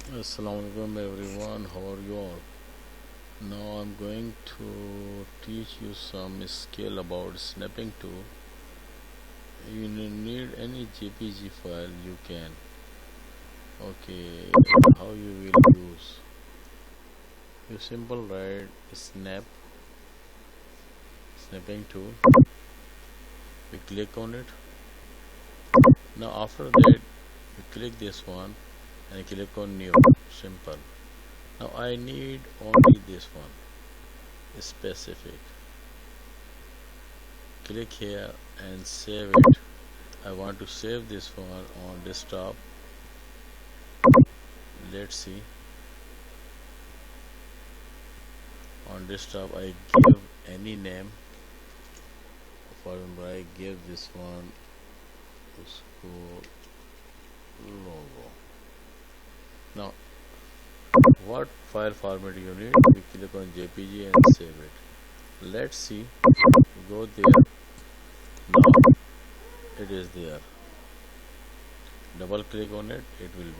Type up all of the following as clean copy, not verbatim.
Assalamualaikum everyone, how are you all? Now I'm going to teach you some skill about snapping tool. You need any JPG file you can. Okay, how you will use? You simple write snapping tool. We click on it. Now after that, you click this one and click on new. Simple. Now I need only this one. Specific. Click here and save it. I want to save this one on desktop. Let's see. On desktop I give any name. For example, I give this one school logo. Now what file format you need? You click on JPG and save it. Let's see. Go there. Now it is there. Double click on it, it will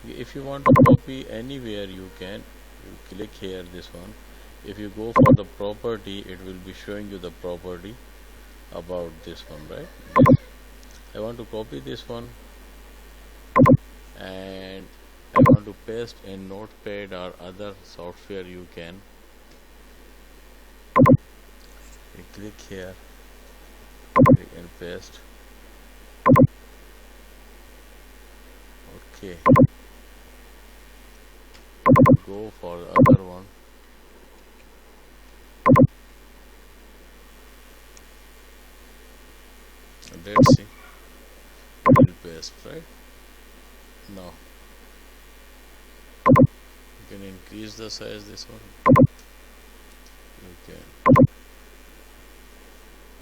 be. If you want to copy anywhere you can. You click here this one. If you go for the property, it will be showing you the property about this one, right? I want to copy this one and I want to paste in notepad or other software you can. You click here, click and paste. Okay, go for the other one. Let's see, it will paste, right? Now you can increase the size this one. You can,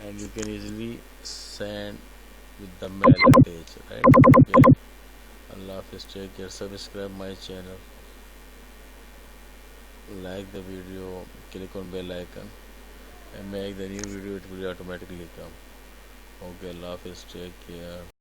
and you can easily send with the mail attached, right? Okay. Allah Hafiz, take care, subscribe my channel, like the video, click on bell icon and make the new video, it will automatically come. Okay, Allah Hafiz, take care.